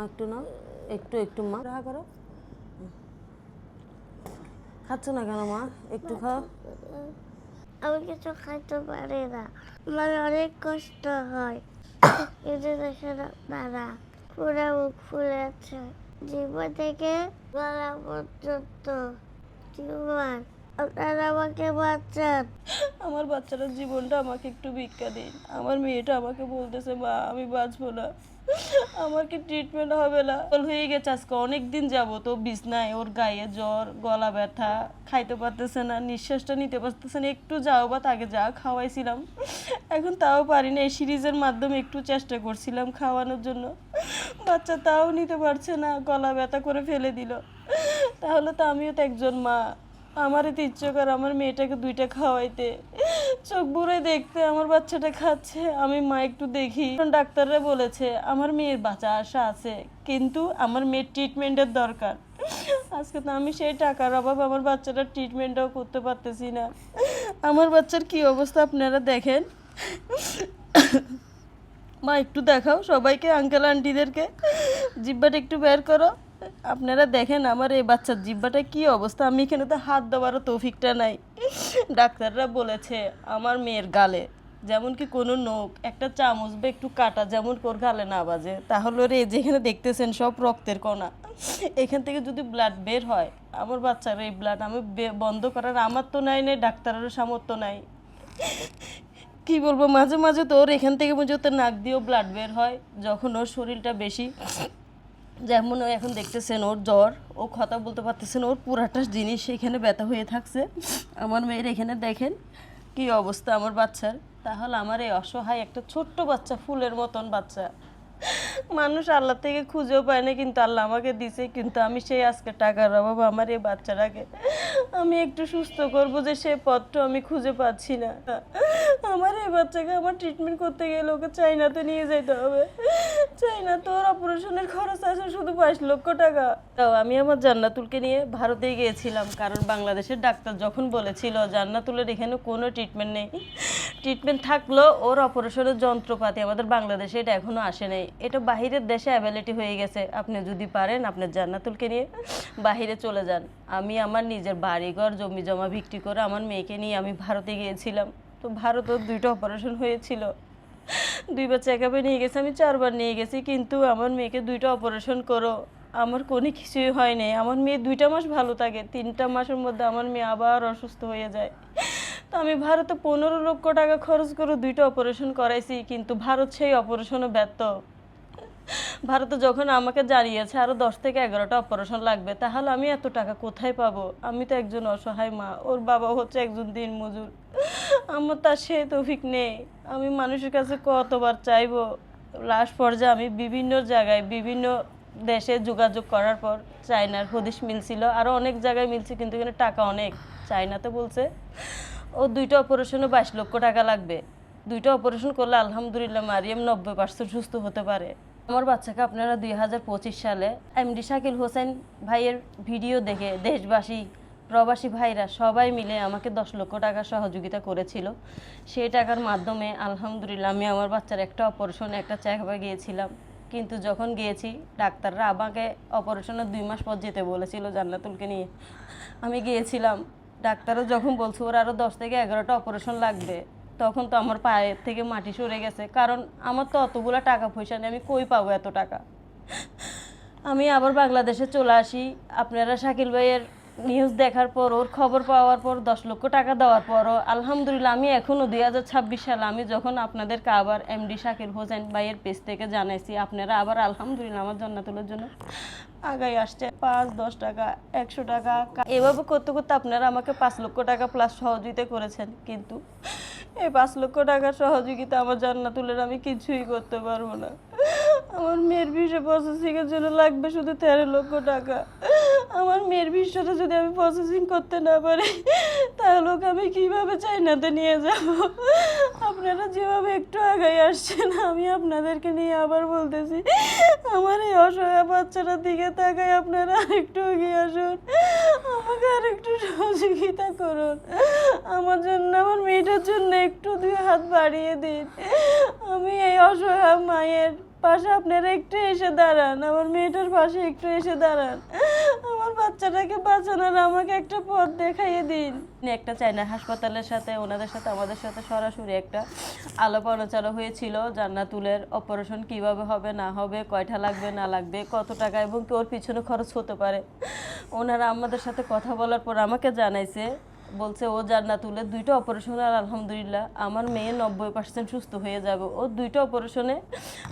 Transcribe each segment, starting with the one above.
একটু নাও, একটু একটু মা রাহা করো। খাচ্ছ না কেন মা? একটু খাও। আমি কিছু খাইতে পারি না, আমার অনেক কষ্ট হয়। এই যে দেখেন আপনারা, পুরো মুখ ফুলে আছে, জিহ্বা থেকে গলা পর্যন্ত টিউমার। আপনারা আমাকে বাঁচান। আমার বাচ্চাটার জীবনটা আমাকে একটু ভিক্ষা দিন। আমার মেয়েটা আমাকে বলতেছে মা আমি বাঁচবো না, আমার কি ট্রিটমেন্ট হবে না? হয়ে গেছে আজকে অনেক দিন যাব তো বিছনায়, ওর গায়ে জ্বর, গলা ব্যথা, খাইতে পারতেছে না, নিঃশ্বাসটা নিতে পারতেছে না। একটু যাও বা তাকে যা খাওয়াইছিলাম, এখন তাও পারি না। এই সিরিজের মাধ্যমে একটু চেষ্টা করছিলাম খাওয়ানোর জন্য, বাচ্চা তাও নিতে পারছে না, গলা ব্যথা করে ফেলে দিল। তাহলে তো আমিও তো একজন মা, আমারই তো ইচ্ছে করে আমার মেয়েটাকে দুইটা খাওয়াইতে, চোখ বুড়ে দেখতে আমার বাচ্চাটা খাচ্ছে, আমি মা একটু দেখি। ডাক্তাররা বলেছে আমার মেয়ের বাঁচা আশা আছে, কিন্তু আমার মেয়ের ট্রিটমেন্টের দরকার। আজকে তো আমি সেই টাকার অভাব আমার বাচ্চাটার ট্রিটমেন্টটাও করতে পারতেছি না। আমার বাচ্চার কি অবস্থা আপনারা দেখেন। মা একটু দেখাও সবাইকে, আঙ্কেল আন্টিদেরকে, জিব্বাটা একটু বের করো। আপনারা দেখেন আমার এই বাচ্চার জিব্বাটা কি অবস্থা। আমি এখানে তো হাত দেওয়ারও তৌফিকটা নাই। ডাক্তাররা বলেছে আমার মেয়ের গালে যেমন কি কোনো নখ, একটা চামচ বা একটু কাটা যেমন ওর গালে না বাজে, তাহলে ওর এই যেখানে দেখতেছেন সব রক্তের কণা, এখান থেকে যদি ব্লাড বের হয়, আমার বাচ্চার এই ব্লাড আমি বন্ধ করার আমার তো নাই, ডাক্তারেরও সামর্থ্য নাই। কি বলবো, মাঝে মাঝে তো ওর এখান থেকে বুঝে তো নাক দিয়েও ব্লাড বের হয় যখন ওর শরীরটা বেশি, যেমন ও এখন দেখতেছেন ওর জ্বর, ও কথা বলতে পারতেছেন, ওর পুরাটা জিনিস এখানে ব্যথা হয়ে থাকছে। আমার মেয়ের এখানে দেখেন কি অবস্থা আমার বাচ্চার। তাহলে আমার এই অসহায় একটা ছোট্ট বাচ্চা, ফুলের মতন বাচ্চা, মানুষ আল্লাহ থেকে খুঁজেও পায় না, কিন্তু আল্লাহ আমাকে দিছে। কিন্তু আমি সেই আজকে টাকার অভাব আমার এই বাচ্চাটাকে আমি একটু সুস্থ করব, যে সে পথটা আমি খুঁজে পাচ্ছি না। আমার এই বাচ্চাকে আমার ট্রিটমেন্ট করতে গেলে ওকে চাইনাতে নিয়ে যেতে হবে। চাইনা তোর অপারেশনের খরচ আছে শুধু 5 লক্ষ টাকা। তাও আমি আমার জান্নাতুলকে নিয়ে ভারতে গিয়েছিলাম, কারণ বাংলাদেশের ডাক্তার যখন বলেছিল জান্নাতুলের এখানে কোনো ট্রিটমেন্ট নেই, ট্রিটমেন্ট থাকলেও ওর অপারেশনের যন্ত্রপাতি আমাদের বাংলাদেশে এটা এখনও আসে নাই, এটা বাহিরের দেশে অ্যাভেলেবল হয়ে গেছে। আপনি যদি পারেন আপনার জান্নাতুলকে নিয়ে বাহিরে চলে যান। আমি আমার নিজের বাড়িঘর জমি জমা বিক্রি করে আমার মেয়েকে নিয়ে আমি ভারতে গিয়েছিলাম। তো ভারতেও 2টা অপারেশন হয়েছিল, 2বার চেক আপে নিয়ে গেছি, আমি 4বার নিয়ে গেছি, কিন্তু আমার মেয়েকে 2টা অপারেশন করো আমার কোনো কিছুই হয় নাই। আমার মেয়ে 2টা মাস ভালো থাকে, 3টা মাসের মধ্যে আমার মেয়ে আবার অসুস্থ হয়ে যায়। তো আমি ভারতে 15 লক্ষ টাকা খরচ করে 2টা অপারেশন করাইছি, কিন্তু ভারত সেই অপারেশনও ব্যর্থ। ভারতে যখন আমাকে জানিয়েছে আরও 10 থেকে 11টা অপারেশন লাগবে, তাহলে আমি এত টাকা কোথায় পাবো? আমি তো একজন অসহায় মা, ওর বাবা হচ্ছে একজন দিনমজুর, আমার তার সে তৌফিক নেই। আমি মানুষের কাছে কতবার চাইবো। লাস্ট পর্যায়ে আমি বিভিন্ন জায়গায় বিভিন্ন দেশে যোগাযোগ করার পর চায়নার হদিশ মিলছিল, আরও অনেক জায়গায় মিলছে, কিন্তু এখানে টাকা অনেক। চায়নাতে বলছে ও 2টা অপারেশনে 22 লক্ষ টাকা লাগবে। 2টা অপারেশন করলে আলহামদুলিল্লাহ মারিয়াম 90% সুস্থ হতে পারে। আমার বাচ্চাকে আপনারা 2025 সালে এমডি শাকিল হোসেন ভাইয়ের ভিডিও দেখে দেশবাসী প্রবাসী ভাইরা সবাই মিলে আমাকে 10 লক্ষ টাকা সহযোগিতা করেছিল। সেই টাকার মাধ্যমে আলহামদুলিল্লাহ আমি আমার বাচ্চার একটা অপারেশনে একটা চেকআপে গিয়েছিলাম। কিন্তু যখন গিয়েছি ডাক্তাররা আমাকে অপারেশনের 2 মাস পর যেতে বলেছিল জান্নাতুলকে নিয়ে। আমি গিয়েছিলাম, ডাক্তারও যখন বলছে ওর আরও 10 থেকে 11টা অপারেশন লাগবে, তখন তো আমার পায়ের থেকে মাটি সরে গেছে, কারণ আমার তো অতগুলো টাকা পয়সা নেই, আমি কই পাবো এত টাকা। আমি আবার বাংলাদেশে চলে আসি। আপনারা শাকিল ভাইয়ের নিউজ দেখার পর, ওর খবর পাওয়ার পর, 10 লক্ষ টাকা দেওয়ার পরও আলহামদুলিল্লাহ আমি এখনও 2026 সালে আমি যখন আপনাদেরকে আবার এমডি শাকিল হোসেন ভাইয়ের পেজ থেকে জানাইছি, আপনারা আবার আলহামদুলিল্লাহ আমার জান্নাতুলের জন্য আগাই আসছে। 5, 10 টাকা, 100 টাকা, এভাবে করতে করতে আপনারা আমাকে 5 লক্ষ টাকা প্লাস সহযোগিতা করেছেন। কিন্তু এই 5 লক্ষ টাকার সহযোগিতা আমার জান্নাতুলের আমি কিছুই করতে পারবো না। আমার মেয়ের ভিসা প্রসেসিংয়ের জন্য লাগবে শুধু 13 লক্ষ টাকা। আমার মেয়ের ভিসাটা যদি আমি প্রসেসিং করতে না পারি, তাহলে ওকে আমি কীভাবে চাইনাতে নিয়ে যাব? আপনারা যেভাবে একটু আগাই আসছেন, আমি আপনাদেরকে নিয়ে আবার বলতেছি, আমার এই অসহায় বাচ্চাটার দিকে তাকাই, আপনারা আরেকটু এগিয়ে আসুন, আমাকে আরেকটু সহযোগিতা করুন। আমার জন্য, আমার মেয়েটার জন্য একটু 2 হাত বাড়িয়ে দিন। আমি এই অসহায় মায়ের পাশে আপনারা একটু এসে দাঁড়ান, আমার মেয়েটার পাশে একটু এসে দাঁড়ান, আমার বাচ্চাটাকে বাঁচানোর আমাকে একটা পথ দেখাইয়ে দিন। একটা চায়নার হাসপাতালের সাথে ওনাদের সাথে আমাদের সাথে সরাসরি একটা আলাপ আলোচনা হয়েছিল জান্নাতুলের অপারেশন কিভাবে হবে না হবে, কয়টা লাগবে না লাগবে, কত টাকা এবং ওর পিছনে খরচ হতে পারে। ওনারা আমাদের সাথে কথা বলার পর আমাকে জানাইছে, বলছে ও জান্নাতুলের 2টা অপারেশন আর আলহামদুলিল্লাহ আমার মেয়ে 90% সুস্থ হয়ে যাবে, ও 2টা অপারেশনে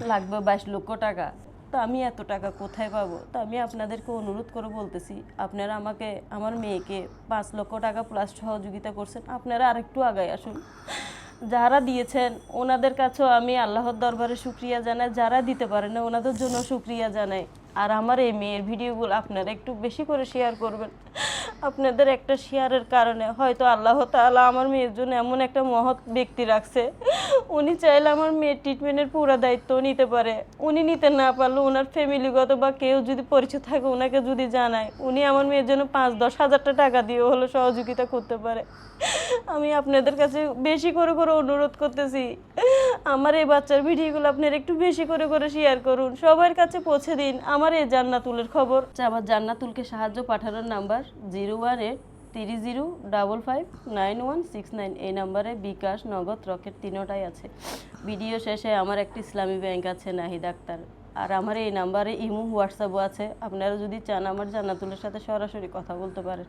লাগবে 22 লক্ষ টাকা। তো আমি এত টাকা কোথায় পাবো? তো আমি আপনাদেরকে অনুরোধ করে বলতেছি, আপনারা আমাকে আমার মেয়েকে 5 লক্ষ টাকা প্লাস সহযোগিতা করছেন, আপনারা আরেকটু আগায় আসুন। যারা দিয়েছেন ওনাদের কাছেও আমি আল্লাহর দরবারে শুকরিয়া জানাই, যারা দিতে পারে না ওনাদের জন্য শুকরিয়া জানাই। আর আমার এই মেয়ের ভিডিওগুলো আপনারা একটু বেশি করে শেয়ার করবেন। আপনাদের একটা শেয়ারের কারণে হয়তো আল্লাহ তাআলা আমার মেয়ের জন্য এমন একটা মহৎ ব্যক্তি রাখছে, উনি চাইলে আমার মেয়ের ট্রিটমেন্টের পুরো দায়িত্ব নিতে পারে। উনি নিতে না পারলে ওনার ফ্যামিলিগত বা কেউ যদি পরিচয় থাকে ওনাকে যদি জানায়, উনি আমার মেয়ের জন্য 5-10 হাজারটা টাকা দিয়ে হলো সহযোগিতা করতে পারে। আমি আপনাদের কাছে বেশি করে করে অনুরোধ করতেছি, আমার এই বাচ্চার ভিডিওগুলো আপনারা একটু বেশি করে করে শেয়ার করুন, সবার কাছে পৌঁছে দিন আমার এই জান্নাতুলের খবর। আমার জান্নাতুলকে সাহায্য পাঠানোর নাম্বার 01830559169। এই নাম্বারে বিকাশ, নগদ, রকেট তিনোটাই আছে। ভিডিও শেষে আমার একটি ইসলামী ব্যাংক আছে নাহিদ আক্তার, আর আমার এই নাম্বারে ইমো হোয়াটসঅ্যাপও আছে। আপনারা যদি চান আমার জান্নাতুলের সাথে সরাসরি কথা বলতে পারেন।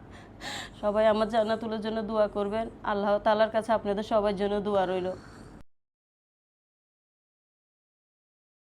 সবাই আমার জান্নাতুলের জন্য দোয়া করবেন, আল্লাহ তাআলার কাছে আপনাদের সবার জন্য দোয়া রইল।